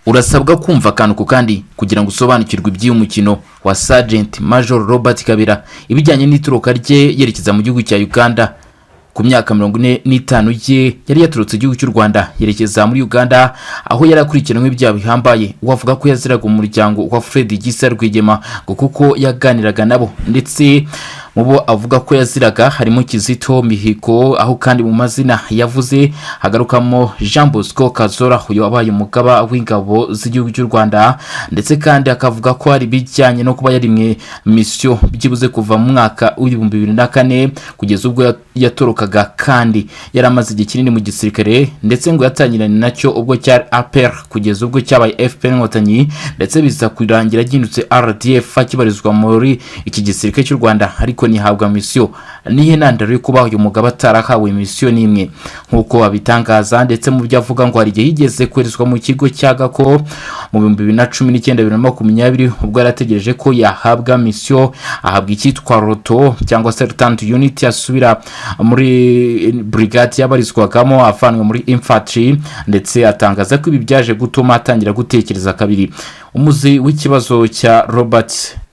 urasabwa kumva akantu ku kandi kugira ngo usobanukirwe iby'uyu mukino wa Sergeant Major Robert Kabera ibijyanye n'ituruka rye yerekeza mu gihugu cya Uganda. Ku myaka 45 ye yari yaturutse igihugu cy'u Rwanda yerekeza muri Uganda, aho yari akurikiranwe ibyaha bihambaye. Wavuga ko yaziraga umuryango wa Fred Gisa Rwigema ngo kuko yaganiraga nabo, ndetse mubo avuga ko yaziraga harimo Kizito Mihigo, aho kandi mu mazina yavuze hagarukamo Jean Bosco Kazura uyu wabaye umugaba w'ingabo z'igihugu cy'u Rwanda, ndetse kandi akavuga ko ari bijyanye no kuba yarimwe mission byibuze kuva mu mwaka w'2004 kugeza ubwo yatorokaga, kandi yaramaze igihe kinini mu gisirikare, ndetse ngo yatangiranye nacyo ubwo cyari APR kugeza ubwo cyabaye FPR Inkotanyi, ndetse biza kurangira gindutse RDF akibarizwa muri iki gisirikare cy'u Rwanda, ariko nihabwa mission. Nihe ntandaro yo kuba uyu mugabo atarahawe mission nimwe nkuko abitangaza, ndetse mu byo avuga ngo hari igihe yigeze kwerezwa mu kigo cy'Agako mu 2019-2020 ubwo yarategereje ko yahabwa mission, ahabwa icyitwa roto cyangwa sergeant unit asubira muri brigade yabarizwagamo avanwe muri infantry, ndetse atangaza ko ibi byaje gutuma atangira gutekereza kabiri. Umuzi w'ikibazo cya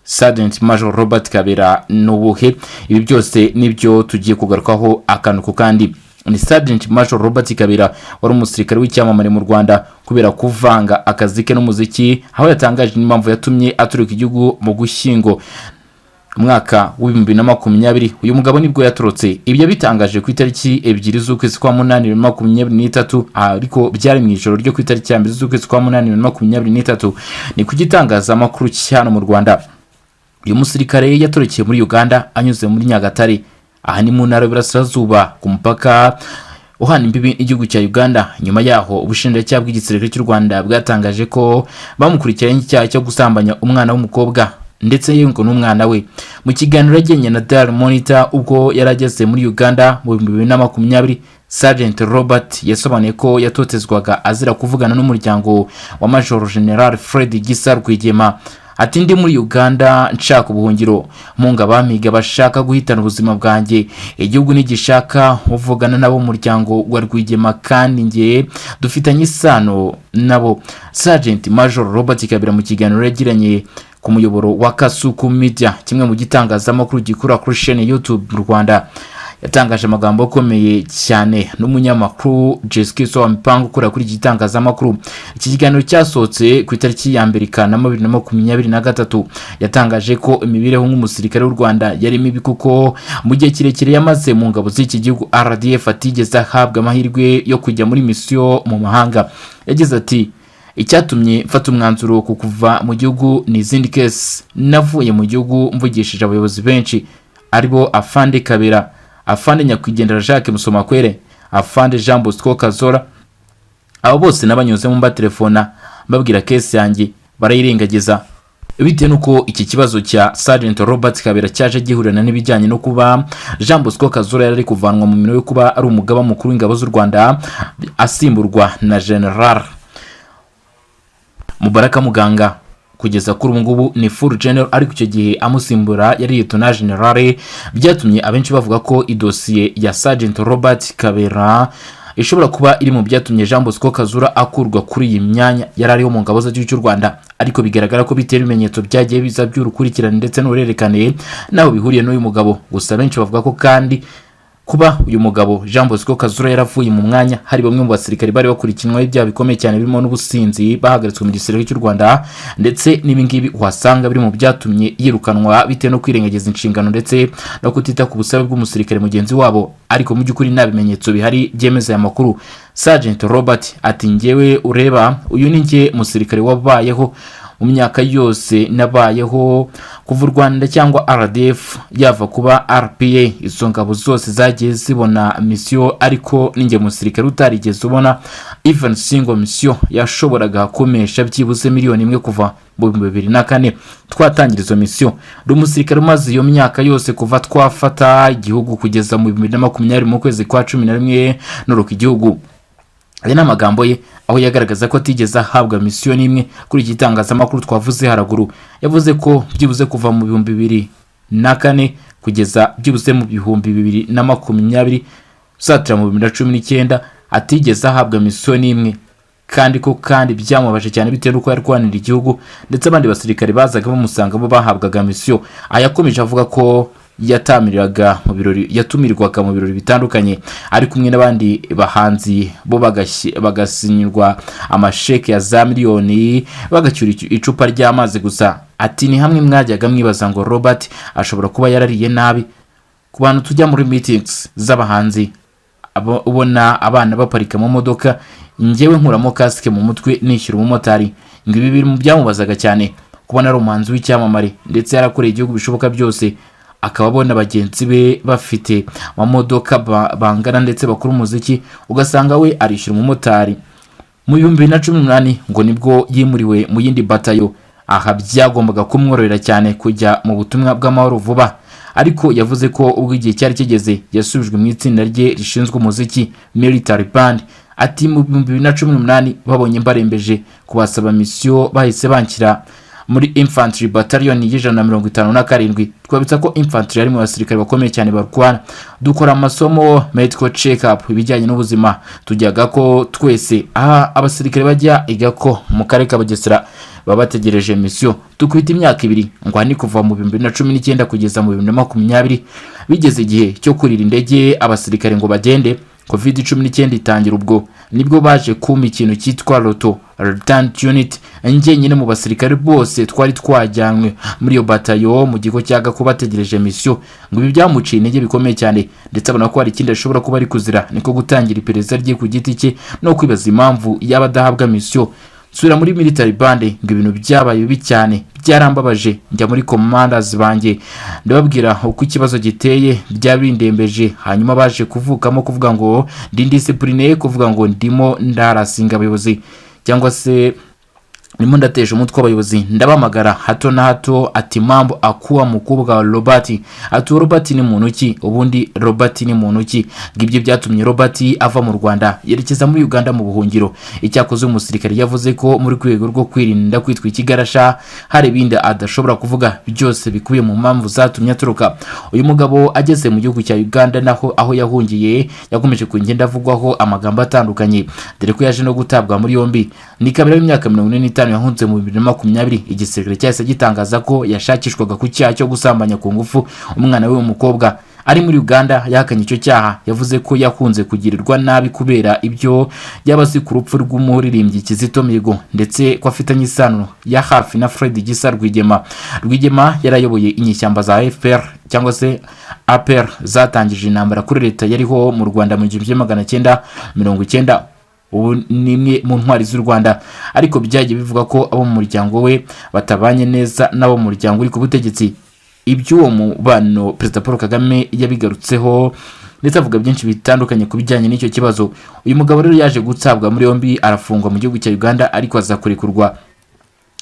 Sergeant Major Robert Kabera nubuhe? Ibi byose nibyo tugiye kugarukaho akantu ku kandi. Ni Sergeant Major Robert Kabera wari umusirikare w'icyamamare mu Rwanda kubera kuvanga akazi ke n'umuziki, aho yatangaje n'impamvu yatumye aturuka igihugu mu Gushyingo umwaka w'2020. Uyu mugabo nibwo yaturutse. Ibyo bitangaje ku itariki 2 z'ukwezi kwa 8 2023, ariko byari mu ijoro ryo ku itariki 2 z'ukwezi kwa 8 2023 ni kugitangaza amakuru cyane mu Rwanda. Uyu musirikare yatorokeye muri Uganda anyuze muri Nyagatare, aha ni mu ntara y'Iburasirazuba ku mupaka uhana imbibi igihugu cya Uganda. Nyuma yaho ubushinjacyaha bw'igisirikare cy'u Rwanda bwatangaje ko bamukurikiranye icyaha cyo gusambanya umwana w'umukobwa ndetse yengo n'umwana we. Mu kiganiro yagennye na Daily Monitor ubwo yarageze muri Uganda mu 2020, Sergeant Robert yasobanuye ko yatotezwaga azira kuvugana n'umuryango wa Major General Fred Gisa Rwigema. Ati ndi muri Uganda nshaka ubuhungiro, munga bamiga bashaka guhitana ubuzima bwanjye, igihugu nigishaka uvugana nabo umuryango wa Rwigema kandi ngiye dufitanye isano nabo. Sergeant Major Robert Kabera mu kiganiro yagiranye ku muyoboro wa Kasuku Media, kimwe mu gitangazamakuru gikura kuri chaîne YouTube mu Rwanda, yatangaje amagambo akomeye cyane n'umunyamakuru Jessica wa Mipango ukora kuri gitangazamakuru. Iki kiganiro cyasohotse ku itariki ya 2 Kanama 2023. Yatangaje ko imibereho nk'umusirikare w'u Rwanda yari mibi kuko mu gihe kirekire yamaze mu ngabo z'iki gihugu RDF atigeze ahabwa amahirwe yo kujya muri mission mu mahanga. Yagize ati icyatumye mfata umwanzuro ku kuva mu gihugu ni izindi case. Navuye mu gihugu mvugishije abayobozi benshi aribo Afande Kabera, Afande Nyakwigendera Jacques Musomakwere, Afande Jean Bosco Kazura. Abo bose nabanyuze mu telefona mbabwira case yanjye barayirengagiza. Bitewe nuko iki kibazo cya Sergeant Robert Kabera cyaje gihurana n'ibijyanye no kuba Jean Bosco Kazura yari kuvanwa mu mino yo kuba ari umugaba mukuru w'ingabo z'u Rwanda asimburwa na General Mubaraka Muganga. Kugeza kuri ubu ngubu ni full general, ariko icyo gihe amusimbura yari Lieutenant General. Byatumye abenshi bavuga ko idosiye ya Sergeant Robert Kabera ishobora kuba iri mu byatumye Jean Bosco Kazura akurwa kuri iyi myanya yari ariho mu ngabo z'igihugu cy'u Rwanda, ariko bigaragara ko bitera ibimenyetso byagiye biza by'urukurikirane ndetse n'urerekane naho bihuriye n'uyu mugabo. Gusa benshi bavuga ko kandi kuba uyu mugabo Jean Bosco Kazura yaravuye mu mwanya hari bamwe mu basirikare bari bakurikiranwa ibyaha bikomeye cyane birimo n'ubusinzi bahagaritswe mu gisirikare cy'u Rwanda, ndetse n'ibingibi uhasanga biri mu byatumye yirukanwa bitewe no kwirengagiza inshingano ndetse no kutita ku busabe bw'umusirikare mugenzi wabo. Ariko mu by'ukuri nta bimenyetso bihari byemeza aya makuru. Sergeant Robert ati ngewe ureba uyu ni nge musirikare wabayeho mu myaka yose nabayeho kuva u Rwanda cyangwa RDF yava kuba RPA, izo ngabo zose zagiye zibona mission, ariko ninjye musirikare utarigeze ubona even single mission yashoboraga kumesha byibuze miliyoni imwe kuva mu 2004 twatangira izo mission. Umusirikare umaze iyo myaka yose kuva twafata igihugu kugeza mu 2020 mu kwezi kwa 11 n'uruka igihugu. Aya ni amagambo ye aho yagaragaza ko atigeze ahabwa mission imwe. Kuri iki gitangazamakuru twavuze haraguru yavuze ko byibuze kuva mu 2004 kugeza byibuze mu 2020 satira mu 2019 atigeze ahabwa mission imwe, kandi byamubaje cyane bitewe n'uko yarwanira igihugu ndetse abandi basirikare bazaga bamusanga bo bahabwaga misiyo. Ayakomeje avuga ko yatumirwaga mu birori bitandukanye ari kumwe n'abandi bahanzi bo bagasinyirwa amasheke ya za miliyoni bagacyura icupa ry'amazi gusa. Ati ni hamwe mwajyaga mwibaza ngo Robert ashobora kuba yarariye nabi. Ku bantu tujya muri meetings z'abahanzi ubona abana baparika mu modoka, njyewe nkuramo kasike mu mutwe nishyura umumotari, ngo ibi biri mu byamubazaga cyane kubona ari umuhanzi w'icyamamare ndetse yarakoreye igihugu bishoboka byose, akaba abona bagenzi be bafite amamodoka bangana ndetse bakora umuziki ugasanga we arishyura umumotari. Mu 2018 ngo nibwo yimuriwe mu yindi batayo, aha byagombaga kumworohera cyane kujya mu butumwa bw'amahoro vuba, ariko yavuze ko ubwo igihe cyari kigeze yasubijwe mu itsinda rye rishinzwe umuziki Military Band. Ati mu 2018 babonye mbarembeje kubasaba misiyo bahise banshyira muri infantry battalion y'157. Twabitsa ko infantry ari mu basirikare bakomeye cyane barwana, dukora amasomo medical check up ibijyanye n'ubuzima. Tujyaga ko twese abasirikare bajya igako mu karere ka Bugesera babategereje misiyo. Tukwita imyaka 2 ngo ni kuva mu 2019 kugeza mu 2020. Bigeze igihe cyo kurira indege abasirikare ngo bagende, COVID-19 itangira, ubwo nibwo baje kuma ikintu cyitwa Roto Retant Unit. Njye nyine mu basirikare bose twari twajyanwe muri iyo batayo mu gigo cyaga ko bategereje misiyo, ngo ibi byamuciye intege bikomeye cyane ndetse abona ko hari ikindi ashobora kuba ari kuzira, niko gutangira iperereza rye ku giti cye no kwibaza impamvu yaba adahabwa misiyo. Sura muri Military Band ngo ibintu byabaye bibi cyane, byarambabaje, njya muri commanders banjye ndababwira uko ikibazo giteye, byabindembeje. Hanyuma baje kuvukamo kuvuga ngo ndi discipline, kuvuga ngo ndimo ndarasinga abayobozi cyangwa se nimo ndateje umutwe abayobozi, ndabamagara hato na hato. Ati mambo akuwa mukubwa wa Robert. Ati Robert ni muntu ki? Ubundi Robert ni muntu ki? Ngibyo byatumye Robert ava mu Rwanda yerekeza muri Uganda mu buhungiro. Icyakoze umusirikare yavuze ko muri kwego rwo kwirinda kwitwa ikigarasha hari ibindi adashobora kuvuga, byose bikubiye mu mpamvu zatumye aturuka. Uyu mugabo ageze mu gihugu cya Uganda naho aho yahungiye yakomeje kugenda avugwaho amagambo atandukanye, dore ko yaje no gutabwa muri yombi. Ni kabiri y'imyaka 45 yahunze mu 2020. Igisirikare cyahise gitangaza ko yashakishwaga ku cyaha cyo gusambanya ku ngufu umwana we w'umukobwa. Ari muri Uganda yakanye icyo cyaha, yavuze ko yakunze kugirirwa nabi kubera ibyo yabazi ku rupfu rw'umuririmbyi Kizito Mihigo ndetse ko afitanye isano ya hafi na Fred Gisa Rwigema. Rwigema yarayoboye inyishyamba za FPR cyangwa se APR zatangije intambara kuri leta yariho mu Rwanda mu 1990. Ubu nimwe mu ntwari z'u Rwanda, ariko byagiye bivuga ko abo mu muryango we batabanye neza n'abo mu muryango uri ku butegetsi. Iby'uwo mubano Perezida Paul Kagame yabigarutseho ndetse avuga byinshi bitandukanye ku bijyanye n'icyo kibazo. Uyu mugabo rero yaje gutsabwa muri yombi, arafungwa mu gihugu cya Uganda ariko azakurekurwa.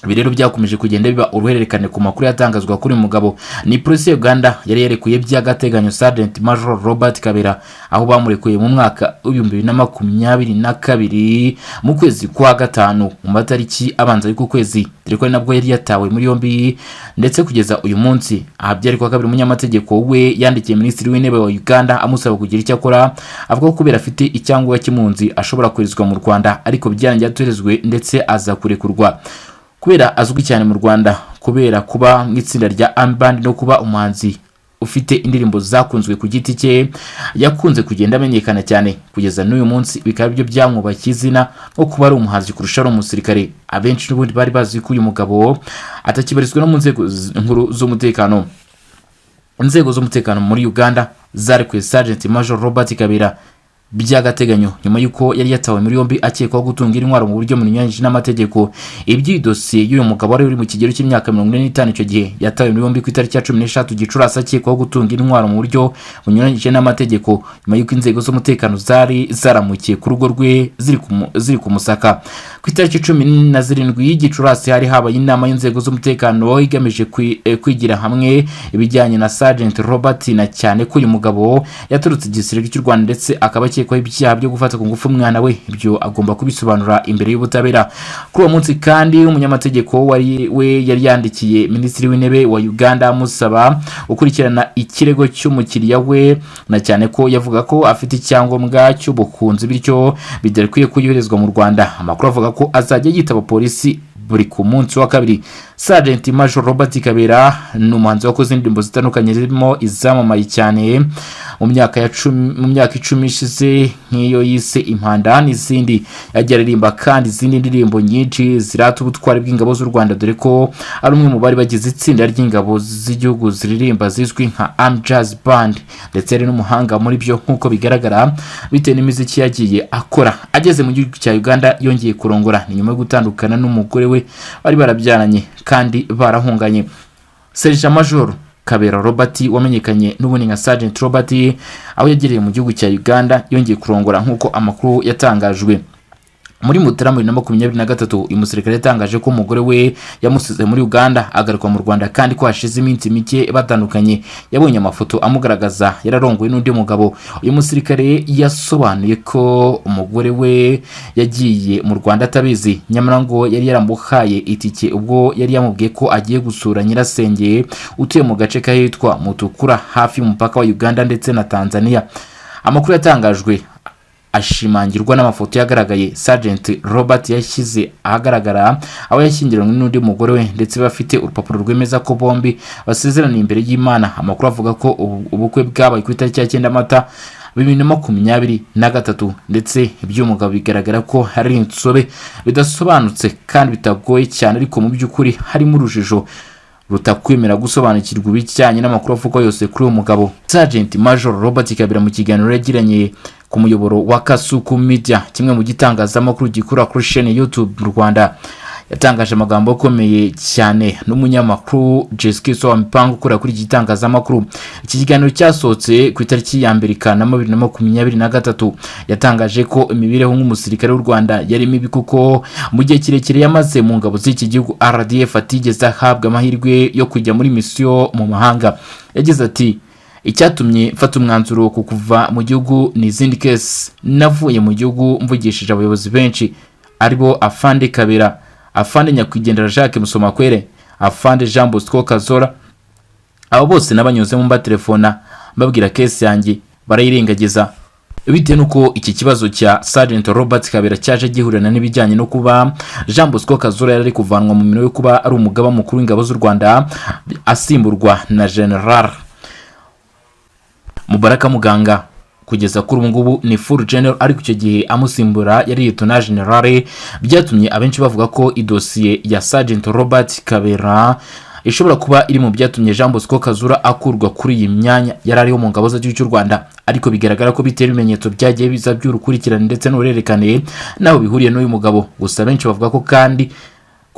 Ibi rero byakomeje kugenda biba uruhererekane ku makuru yatangazwa kuri mugabo. Ni polisi ya Uganda yari yarekuye by'agateganyo Sergeant Major Robert Kabera, aho bamurekuye mu mwaka 2022 mu kwezi kwa gatanu mu matariki abanza y'uko kwezi, dore ko nabwo yari yatawe muri yombi ndetse kugeza uyu munsi. Aha byari kwa kabiri umunyamategeko we yandikiye Minisitiri w'Intebe wa Uganda amusaba kugira icyo akora, avuga ko kubera afite icyangombwa cy'impunzi ashobora kurizwa mu Rwanda, ariko byarangiye atorezwe ndetse aza kurekurwa. Kubera azwi cyane mu Rwanda kubera kuba mu itsinda rya Amband no kuba umuhanzi ufite indirimbo zakunzwe ku giti cye, yakunze kugenda amenyekana cyane kugeza n'uyu munsi. Bikaba byo byamwubakiye izina nko kuba ari umuhanzi kurusha ari umusirikare. Abenshi n'ubundi bari bazi ko uyu mugabo atakibarizwa no mu nzego nkuru z'umutekano. Inzego z'umutekano muri Uganda zarekuye Sergeant Major Robert Kabera by'agateganyo nyuma yuko yari yatawe muri yombi akekwaho gutungira intwaro mu buryo bunyuranyije n'amategeko. Iby'idosiye y'uyu mugabo wari uri mu kigero cy'imyaka 45 icyo gihe yatawe muri yombi ku itariki ya 13 Gicurasi akekwaho gutungira intwaro mu buryo bunyuranyije n'amategeko nyuma yuko inzego z'umutekano zari zaramukiye ku rugo rwe ziri kumusaka. ku itariki 17 y'Gicurasi hari habaye inama y'inzego z'umutekano igamije kwigira hamwe ibijyanye na Sergeant Robert, na cyane ko uyu mugabo yaturutse igisirikare cy'u Rwanda ndetse akaba akekwaho ibyaha byo gufata ku ngufu umwana we. Ibyo agomba kubisobanura imbere y'ubutabera. Kuri uwo munsi kandi umunyamategeko yari yandikiye Minisitiri w'Intebe wa Uganda amusaba gukurikirana ikirego cy'umukiriya we, na cyane ko yavuga ko afite icyangombwa cy'ubukunzi bityo bidakwiye kuyoherezwa mu Rwanda. Amakuru avuga ko azajya yitaba polisi buri ku munsi wa kabiri. Sergeant Major Robert Kabera ni umuhanzi wakoze indirimbo zitandukanye zirimo izamamaye cyane mu myaka 10 ishize nk'iyo yise Impanda n'izindi. Yagiye aririmba kandi izindi ndirimbo nyinshi zirata ubutwari bw'ingabo z'u Rwanda, dore ko ari umwe mu bari bagize itsinda ry'ingabo z'igihugu ziririmba zizwi nka Jazz Band, ndetse ari n'umuhanga muri byo nk'uko bigaragara bitewe n'imiziki yagiye akora. Ageze mu gihugu cya Uganda yongeye kurongora ni nyuma yo gutandukana n'umugore we bari barabyaranye kandi barahunganye. Sergeant Major Kabera Robert wamenyekanye n'ubundi nka Sergeant Robert, aho yagereye mu gihugu cya Uganda yongeye kurongora nk'uko amakuru yatangajwe. Muri Mutarama 2023 uyu musirikare yatangaje ko umugore we yamusize muri Uganda agaruka mu Rwanda, kandi ko hashize iminsi mike batandukanye. Yabonye amafoto amugaragaza yararongowe n'undi mugabo. Uyu musirikare yasobanuye ko umugore we yagiye mu Rwanda atabizi, nyamara ngo yari yaramuhaye itike ubwo yari yamubwiye ko agiye gusura nyirasenge utuye mu gace kahitwa Mutukura hafi y'umupaka wa Uganda ndetse na Tanzania. Amakuru yatangajwe ashimangirwa n'amafoto yagaragaye Sergeant Robert yashyize ahagaragara aho yashyingiranywe n'undi mugore we, ndetse bafite urupapuro rwemeza ko bombi basezerana imbere y'Imana. Amakuru avuga ko ubukwe bwabaye ku itariki ya 9 Mata 2023, ndetse iby'umugabo bigaragara ko hari insobe bidasobanutse kandi bitagoye cyane, ariko mu by'ukuri harimo urujijo rutakwemera gusobanukirwa ibijyanye n'amakuru avuga yose kuri uwo mugabo. Sergeant Major Robert Kabera mu kiganiro yagiranye ku muyoboro wa Kasuku Media, kimwe mu gitangazamakuru gikura kuri chaîne YouTube mu Rwanda, yatangaje amagambo akomeye cyane n'umunyamakuru Jessica wa Mipango ukora kuri gitangazamakuru. Iki kiganiro cyasohotse ku itariki ya 2 Kanama 2023. Yatangaje ko imibereho nk'umusirikare w'u Rwanda yari mibi kuko mu gihe kirekire yamaze mu ngabo z'iki gihugu RDF atigeze ahabwa amahirwe yo kujya muri mission mu mahanga. Yagize ati icyatumye mfata umwanzuro ku kuva mu gihugu ni izindi case. Navuye mu gihugu mvugishije abayobozi benshi aribo Afande Kabera, Afande Nyakwigendera Jacques Musomakwere, Afande Jean Bosco Kazura. Abo bose nabanyuze mu telefona mbabwira case yanjye barayirengagiza. Bitewe nuko iki kibazo cya Sergeant Robert Kabera cyaje gihurana n'ibijyanye no kuba Jean Bosco Kazura yari kuvanwa mu minwe yo kuba ari umugaba mukuru w'ingabo z'u Rwanda asimburwa na General Mubaraka Muganga. Kugeza kuri ubu ngubu ni full general, ariko icyo gihe amusimbura yari Lieutenant General. Byatumye abenshi bavuga ko idosiye ya Sergeant Robert Kabera ishobora kuba iri mu byatumye Jean Bosco Kazura akurwa kuri iyi myanya yari ariho mu ngabo z'igihugu cy'u Rwanda, ariko bigaragara ko bitera ibimenyetso byagiye biza by'urukurikirane ndetse n'urerekane naho bihuriye n'uyu mugabo. Gusa benshi bavuga ko kandi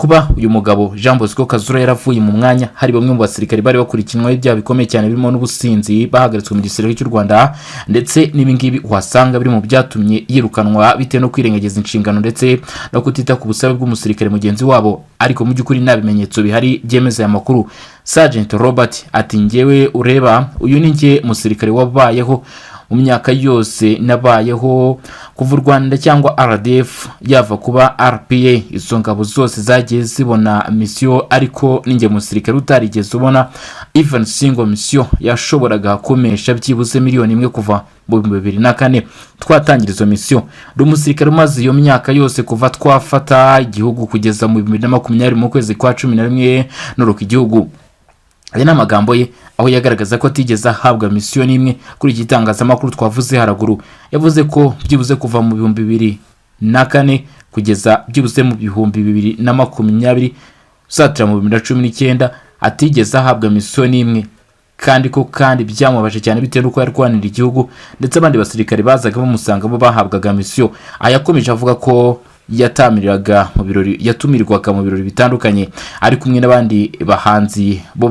kuba uyu mugabo Jean Bosco Kazura yaravuye mu mwanya hari bamwe mu basirikare bari bakurikiranwa ibyaha bikomeye cyane birimo n'ubusinzi bahagaritswe mu gisirikare cy'u Rwanda, ndetse n'ibingibi uhasanga biri mu byatumye yirukanwa bitewe no kwirengagiza inshingano ndetse no kutita ku busabe bw'umusirikare mugenzi wabo. Ariko mu by'ukuri nta bimenyetso bihari byemeza aya makuru. Sergeant Robert ati ngewe ureba uyu ni nge musirikare wabayeho mu myaka yose nabayeho kuva u Rwanda cyangwa RDF yava kuba RPA, izo ngabo zose zagiye zibona mission, ariko ninjye musirikare utarigeze ubona even single mission yashoboraga kumesha byibuze miliyoni 1 kuva mu 2004 twatangira izo mission. Umusirikare umaze iyo myaka yose kuva twafata igihugu kugeza mu 2020 mu kwezi kwa 11 n'uruka igihugu. Aya ni amagambo ye aho yagaragaza ko atigeze ahabwa mission n'imwe kuri iki gitangazamakuru twavuze haraguru. Yavuze ko byibuze kuva mu 2004 kugeza byibuze mu 2020 satira mu 2019 atigeze ahabwa mission n'imwe, kandi byamubaje cyane bitewe nuko yarwanira igihugu ndetse abandi basirikare bazaga bamusanga bo bahabwaga mission. Ayakomeje avuga ko yatumirwaga mu birori bitandukanye ari kumwe n'abandi bahanzi bo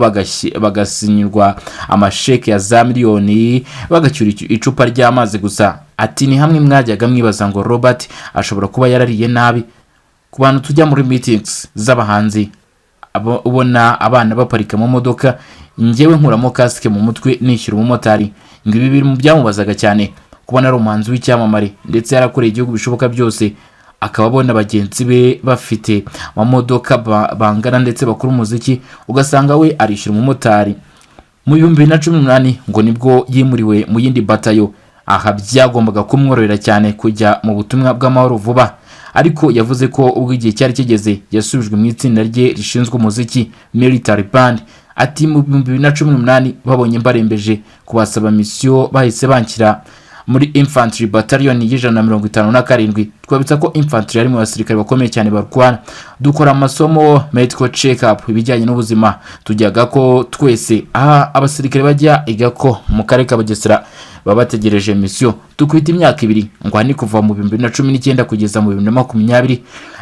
bagasinyirwa amasheke ya za miliyoni bagacyura icupa ry'amazi gusa. Ati ni hamwe mwajyaga mwibaza ngo Robert ashobora kuba yarariye nabi ku bantu tujya muri meetings z'abahanzi ubona abana baparika mu modoka, njyewe nkuramo kasike mu mutwe nishyura umumotari, ngo ibi biri mu byamubazaga cyane kubona ari umuhanzi w'icyamamare ndetse yarakoreye igihugu bishoboka byose, akaba abona bagenzi be bafite amamodoka bangana ndetse bakora umuziki, ugasanga we arishyura umumotari. Mu 2018 ngo nibwo yimuriwe mu yindi batayo, aha byagombaga kumworohera cyane kujya mu butumwa bw'amahoro vuba, ariko yavuze ko ubwo igihe cyari kigeze yasubijwe mu itsinda rye rishinzwe umuziki Military Band. Ati mu 2018 babonye mbarembeje kubasaba misiyo bahise banshyira muri Infantry Battalion y'157. Twabitsa ko infantry ari mu basirikare bakomeye cyane barwana, dukora amasomo medical check up ibijyanye n'ubuzima. Tujyaga ko twese abasirikare bajya igako mu karere ka Bugesera babategereje misiyo, tukwita imyaka 2 ngo ni kuva mu 2019 kugeza mu 2020.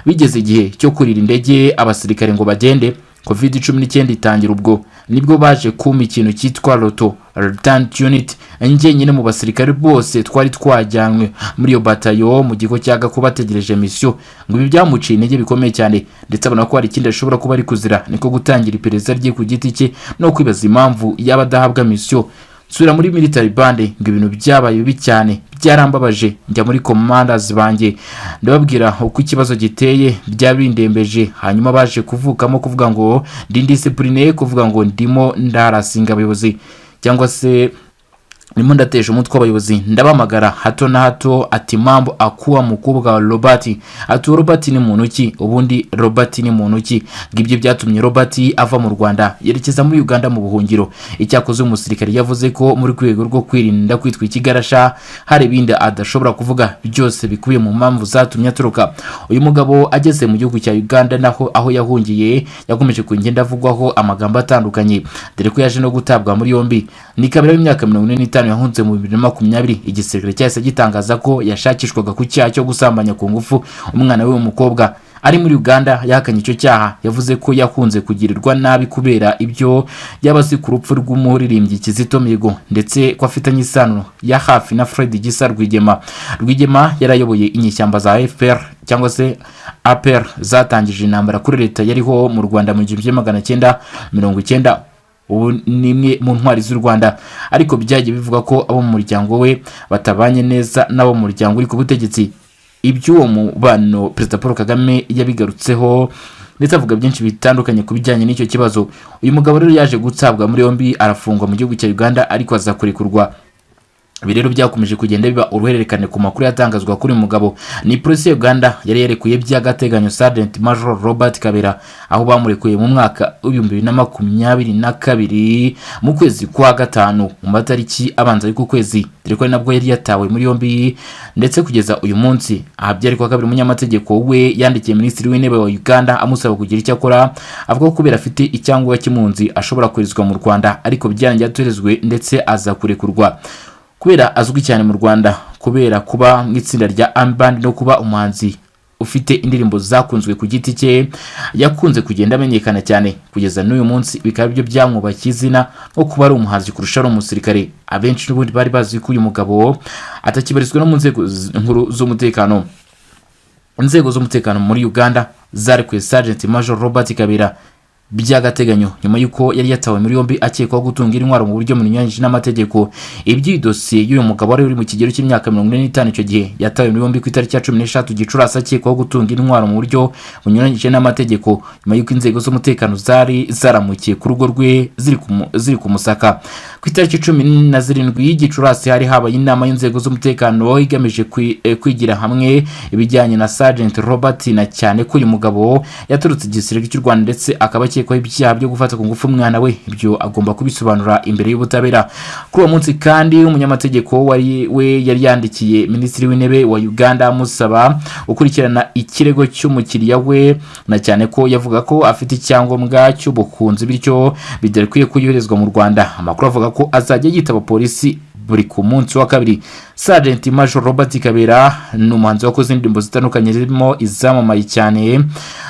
Bigeze igihe cyo kurira indege abasirikare ngo bagende, COVID-19 itangira, ubwo nibwo baje kuma ikintu cyitwa Roto Retant Unit. Njye nyine mu basirikare bose twari twajyanwe muri yo batayo mu gigo cyaga ko bategereje misiyo, ngo ibi byamuciye intege bikomeye cyane, ndetse abona ko hari ikindi ashobora kuba ari kuzira, niko gutangira iperereza rye ku giti cye no kwibaza impamvu yaba adahabwa misiyo. Sura muri Military Band ngo ibintu byabaye bibi cyane, byarambabaje, njya muri commanders banjye ndababwira uko ikibazo giteye, byabindembeje. Hanyuma baje kuvukamo kuvuga ngo ndi discipline, kuvuga ngo ndimo ndarasinga abayobozi cyangwa se nimo ndatesha umutwe abayobozi, ndabamagara hato na hato. Ati mambo akuwa mukubwa wa Robert, ati Robert ni muntu ki, ubundi Robert ni muntu ki? Ngibyo byatumye Robert ava mu Rwanda yerekeza muri Uganda mu buhungiro. Icyakoze umusirikare yavuze ko muri kwego rwo kwirinda kwitwa ikigarasha hari ibindi adashobora kuvuga, byose bikubiye mu mpamvu zatumye aturuka. Uyu mugabo ageze mu gihugu cya Uganda naho aho yahungiye yakomeje kugenda avugwaho amagambo atandukanye, dore ko yaje no gutabwa muri yombi. Ni kabiri y'imyaka 45 yahunze mu 2020. Igisirikare cyahise gitangaza ko yashakishwaga ku cyaha cyo gusambanya ku ngufu umwana we w'umukobwa. Ari muri Uganda yakanye icyo cyaha, yavuze ko yakunze kugirirwa nabi kubera ibyo yabazi ku rupfu rw'umuririmbyi Kizito Mihigo, ndetse ko afitanye isano ya hafi na Fred Gisa Rwigema. Rwigema yarayoboye inyishyamba za FPR cyangwa se APR zatangije intambara kuri leta yariho mu Rwanda mu 1990. Ubu nimwe mu ntwari z'u Rwanda, ariko byagiye bivuga ko abo mu muryango we batabanye neza n'abo mu muryango uri ku butegetsi. Iby'uwo mubano Perezida Paul Kagame yabigarutseho ndetse avuga byinshi bitandukanye ku bijyanye n'icyo kibazo. Uyu mugabo rero yaje gutsabwa muri yombi, arafungwa mu gihugu cya Uganda, ariko azakurekurwa. Ibi rero byakomeje kugenda biba uruhererekane ku makuru yatangazwa kuri mugabo. Ni polisi ya Uganda yari yarekuye by'agateganyo Sergeant Major Robert Kabera, aho bamurekuye mu mwaka w'2022 mu kwezi kwa gatanu mu matariki abanza y'uko kwezi, dore ko nabwo yari yatawe muri yombi. Ndetse kugeza uyu munsi byari kwa kabiri umunyamategeko we yandikiye Minisitiri w'Intebe wa Uganda amusaba kugira icyo akora, avuga ko kubera afite icyangombwa cy'impunzi ashobora kwerezwa mu Rwanda, ariko byarangiye atorezwe ndetse aza kurekurwa. Kubera azwi cyane mu Rwanda kubera kuba mu itsinda rya Amband no kuba umuhanzi ufite indirimbo zakunzwe ku giti cye, yakunze kugenda amenyekana cyane kugeza n'uyu munsi. Bikaba byo byamwubakiye izina nko kuba ari umuhanzi kurusha ari umusirikare. Abenshi n'ubundi bari bazi ko uyu mugabo atakibarizwa no mu nzego nkuru z'umutekano. Inzego z'umutekano muri Uganda zarekuye Sergeant Major Robert Kabera by'agateganyo nyuma yuko yari yatawe muri yombi akekwaho gutungira intwaro mu buryo bunyuranyije n'amategeko. Iby'idosiye y'uyu mugabo wari uri mu kigero cy'imyaka 45 icyo gihe yatawe muri yombi ku itariki ya 13 Gicurasi akekwaho gutungira intwaro mu buryo bunyuranyije n'amategeko, nyuma yuko inzego z'umutekano zari zaramukiye ku rugo rwe ziri kumusaka. Ku itariki 17 Gicurasi hari habaye inama y'inzego z'umutekano igamije kwigira hamwe ibijyanye na Sergeant Robert, na cyane ko uyu mugabo yaturutse igisirikare cy'u Rwanda ndetse akaba kwa ibyaha byo gufata ku ngufu umwana we. Ibyo agomba kubisobanura imbere y'ubutabera. Kuri uwo munsi kandi umunyamategeko we yari yandikiye Minisitiri w'Intebe wa Uganda amusaba gukurikirana ikirego cy'umukiriya we, na cyane ko yavuga ko afite icyangombwa cy'ubukunzi bityo bidakwiye kuyoherezwa mu Rwanda. Amakuru avuga ko azajya yitaba polisi buri ku munsi wa kabiri. Sergeant Major Robert Kabera ni umuhanzi wakoze indirimbo zitandukanye zirimo izamamaye cyane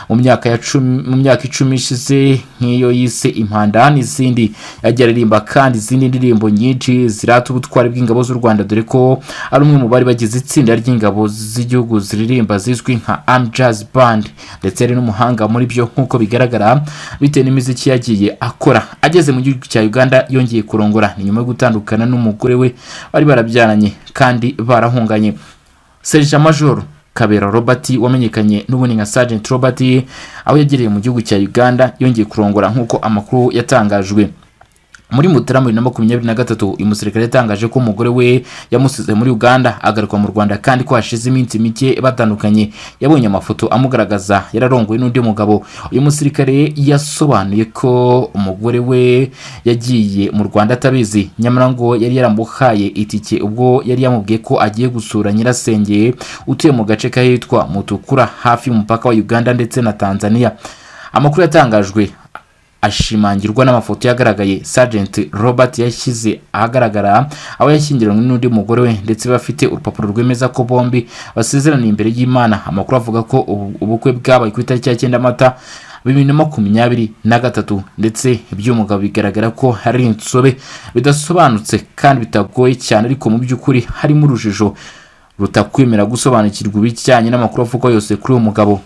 mu myaka 10 ishize nk'iyo yise Impanda n'izindi yagiye aririmba kandi izindi ndirimbo nyinshi zirata ubutwari bw'ingabo z'u Rwanda, dore ko ari umwe mu bari bagize itsinda ry'ingabo z'igihugu ziririmba zizwi nka Army Jazz Band, ndetse ari n'umuhanga muri byo nk'uko bigaragara bitewe n'imiziki yagiye akora. Ageze mu gihugu cya Uganda yongeye kurongora ni nyuma yo gutandukana n'umugore we bari barabyaranye kandi barahunganye. Sergeant Major Kabera Robert wamenyekanye n'ubundi nka Sergeant Robert aho yagereye mu gihugu cya Uganda yongeye kurongora nk'uko amakuru yatangajwe. Muri Mutarama 2023 uyu musirikare yatangaje ko umugore we yamusize muri Uganda agaruka mu Rwanda kandi ko hashize iminsi mike batandukanye. Yabonye amafoto amugaragaza yararongoye n'undi mugabo. Uyu musirikare yasobanuye ko umugore we yagiye mu Rwanda atabizi, nyamara ngo yari yaramuhaye itike ubwo yari yamubwiye ko agiye gusura nyirasenge utuye mu gace kahitwa Mutukura hafi y'umupaka wa Uganda ndetse na Tanzania. Amakuru yatangajwe ashimangirwa n'amafoto yagaragaye Sergeant Robert yashyize ahagaragara aho yashyingiranywe n'undi mugore we, ndetse bafite urupapuro rwemeza ko bombi basezeraniye imbere y'Imana. Amakuru avuga ko ubukwe bwabaye ku itariki ya 9 Mata 2023, ndetse iby'umugabo bigaragara ko hari insobe bidasobanutse kandi bitagoye cyane, ariko mu by'ukuri harimo urujijo rutakwemera gusobanukirwa ibijyanye n'amakuru avuga yose kuri uwo mugabo.